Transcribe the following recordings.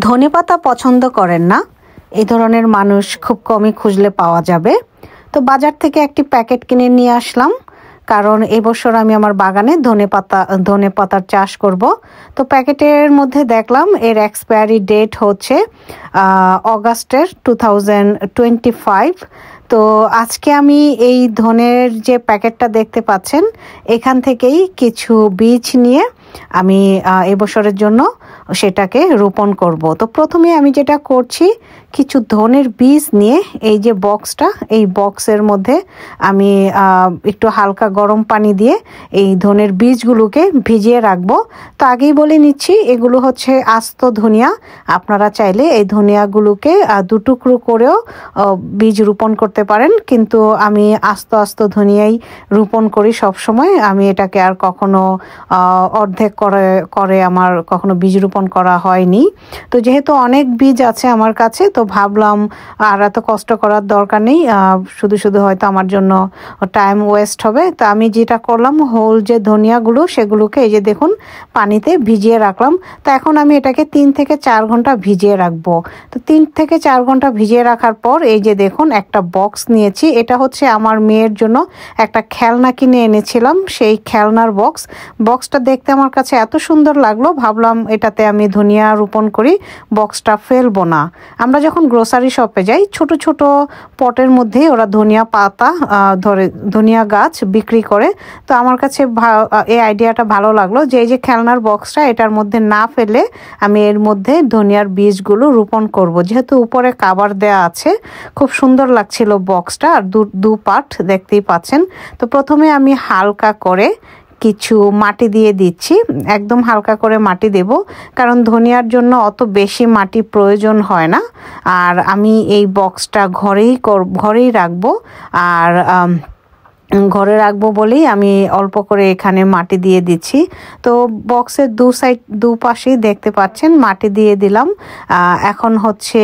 ধনেপাতা পছন্দ করেন না এই ধরনের মানুষ খুব কমই খুঁজলে পাওয়া যাবে। তো বাজার থেকে একটি প্যাকেট কিনে নিয়ে আসলাম, কারণ এবছর আমি আমার বাগানে ধনেপাতার চাষ করব। তো প্যাকেটের মধ্যে দেখলাম এর এক্সপায়ারি ডেট হচ্ছে অগাস্টের 2025। তো আজকে আমি এই ধনের যে প্যাকেটটা দেখতে পাচ্ছেন এখান থেকেই কিছু বীজ নিয়ে আমি এবছরের জন্য সেটাকে রোপণ করব। তো প্রথমে আমি যেটা করছি, কিছু ধনের বীজ নিয়ে এই যে বক্সটা, এই বক্সের মধ্যে আমি একটু হালকা গরম পানি দিয়ে এই ধনের বীজগুলোকে ভিজিয়ে রাখবো। তো আগেই বলে নিচ্ছি, এগুলো হচ্ছে আস্ত ধনিয়া। আপনারা চাইলে এই ধনিয়াগুলোকে দুটুকরো করেও বীজ রোপণ করতে পারেন, কিন্তু আমি আস্ত আস্ত ধনিয়াই রোপণ করি সব সময়। আমি এটাকে আর কখনো অর্ধেক করে আমার কখনো বীজ রোপণ করা হয়নি। তো যেহেতু অনেক বীজ আছে আমার কাছে, তো ভাবলাম আর এত কষ্ট করার দরকার নেই, শুধু শুধু হয়তো আমার জন্য টাইম ওয়েস্ট হবে। তো আমি যেটা করলাম, হোল যে ধনিয়াগুলো সেগুলোকে এই যে দেখুন পানিতে ভিজিয়ে রাখলাম। তো এখন আমি এটাকে 3 থেকে 4 ঘন্টা ভিজিয়ে রাখবো। তো 3 থেকে 4 ঘন্টা ভিজিয়ে রাখার পর এই যে দেখুন একটা বক্স নিয়েছি। এটা হচ্ছে আমার মেয়ের জন্য একটা খেলনা কিনে এনেছিলাম, সেই খেলনার বক্সটা দেখতে আমার কাছে এত সুন্দর লাগলো, ভাবলাম এটাতে আমি ধনিয়া রোপণ করি, বক্সটা ফেলবো না। আমরা যখন গ্রোসারি শপে যাই, ছোট ছোট পটের মধ্যে ওরা ধনিয়া পাতা ধনিয়া গাছ বিক্রি করে। তো আমার কাছে এই আইডিয়াটা ভালো লাগলো যে এই যে খেলনার বক্সটা, এটার মধ্যে না ফেলে আমি এর মধ্যে ধনিয়ার বীজগুলো রোপণ করব। যেহেতু উপরে কাভার দেয়া আছে, খুব সুন্দর লাগছিল বক্সটা, আর দু পার্ট দেখতেই পাচ্ছেন। তো প্রথমে আমি হালকা করে কিছু মাটি দিয়ে দিচ্ছি, একদম হালকা করে মাটি দেব, কারণ ধনিয়ার জন্য অত বেশি মাটি প্রয়োজন হয় না। আর আমি এই বক্সটা ঘরেই রাখবো, আর ঘরে রাখবো বলেই আমি অল্প করে এখানে মাটি দিয়ে দিচ্ছি। তো বক্সের দুপাশেই দেখতে পাচ্ছেন মাটি দিয়ে দিলাম। এখন হচ্ছে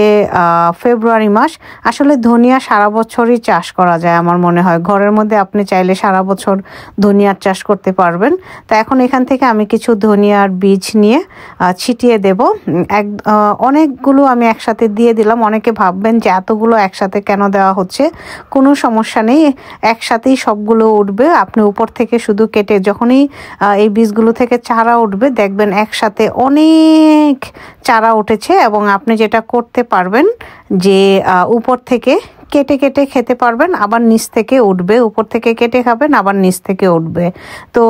ফেব্রুয়ারি মাস। আসলে ধনিয়া সারা বছরই চাষ করা যায় আমার মনে হয়। ঘরের মধ্যে আপনি চাইলে সারা বছর ধনিয়ার চাষ করতে পারবেন। তো এখন এখান থেকে আমি কিছু ধনিয়ার বীজ নিয়ে ছিটিয়ে দেব। অনেকগুলো আমি একসাথে দিয়ে দিলাম। অনেকে ভাববেন যে এতগুলো একসাথে কেন দেওয়া হচ্ছে। কোনো সমস্যা নেই, একসাথেই সবগুলো উঠবে। আপনি উপর থেকে শুধু কেটে, যখনই এই বীজগুলো থেকে চারা উঠবে দেখবেন একসাথে অনেক চারা উঠেছে। এবং আপনি যেটা করতে পারবেন যে উপর থেকে কেটে কেটে খেতে পারবেন, আবার নিচ থেকে উঠবে। উপর থেকে কেটে খাবেন, আবার নিচ থেকে উঠবে। তো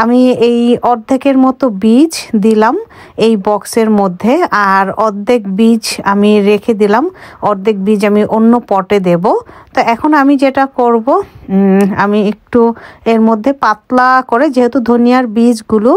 আমি এই অর্ধেকের মতো বীজ দিলাম এই বক্সের মধ্যে, আর অর্ধেক বীজ আমি রেখে দিলাম, অর্ধেক বীজ আমি অন্য পটে দেব। তো এখন আমি যেটা করব, আমি একটু এর মধ্যে পাতলা করে, যেহেতু ধনিয়ার বীজগুলো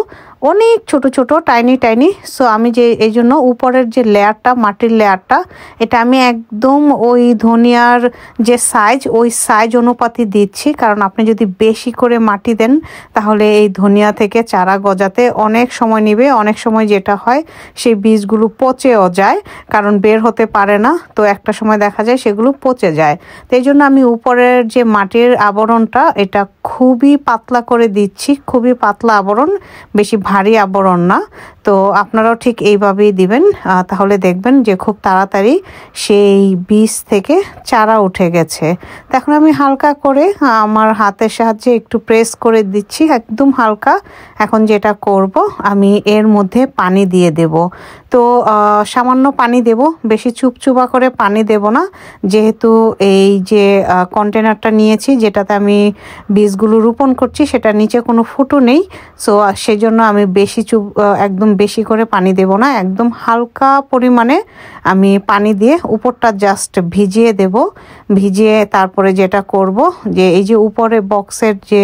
অনেক ছোট ছোট টাইনি, সো আমি যে এই জন্য উপরের যে লেয়ারটা, মাটির লেয়ারটা, এটা আমি একদম ওই ধনিয়ার যে সাইজ, ওই সাইজ অনুপাতে দিচ্ছি। কারণ আপনি যদি বেশি করে মাটি দেন তাহলে এই ধনিয়া থেকে চারা গজাতে অনেক সময় নেবে। অনেক সময় যেটা হয়, সেই বীজগুলো পচেও যায়, কারণ বের হতে পারে না। তো একটা সময় দেখা যায় সেগুলো পচে যায়। তো এই জন্য আমি উপরের যে মাটির আবরণটা, এটা খুবই পাতলা করে দিচ্ছি, খুবই পাতলা আবরণ, বেশি ভারী আবরণ না। তো আপনারাও ঠিক এইভাবেই দিবেন, তাহলে দেখবেন যে খুব তাড়াতাড়ি সেই বীজ থেকে চারা উঠে গেছে। তো এখন আমি হালকা করে আমার হাতের সাহায্যে একটু প্রেস করে দিচ্ছি, একদম হালকা। এখন যেটা করব, আমি এর মধ্যে পানি দিয়ে দেব। তো সামান্য পানি দেব, বেশি চুপচুপা করে পানি দেব না, যেহেতু এই যে কন্টেনারটা নিয়েছি যেটাতে আমি বীজগুলো রোপণ করছি, সেটা নিচে কোনো ফুটো নেই। সো সেজন্য আমি একদম বেশি করে পানি দেব না, একদম হালকা পরিমাণে আমি পানি দিয়ে উপরটা জাস্ট ভিজিয়ে দেব। ভিজিয়ে তারপরে যেটা করব, যে এই যে উপরে বক্সের যে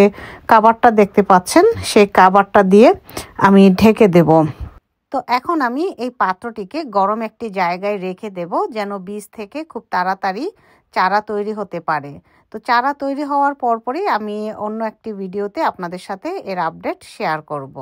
কাভারটা দেখতে পাচ্ছেন, সেই কাভারটা দিয়ে আমি ঢেকে দেব। তো এখন আমি এই পাত্রটিকে গরম একটি জায়গায় রেখে দেব, যেন বীজ থেকে খুব তাড়াতাড়ি চারা তৈরি হতে পারে। তো চারা তৈরি হওয়ার পরপরই আমি অন্য একটি ভিডিওতে আপনাদের সাথে এর আপডেট শেয়ার করব।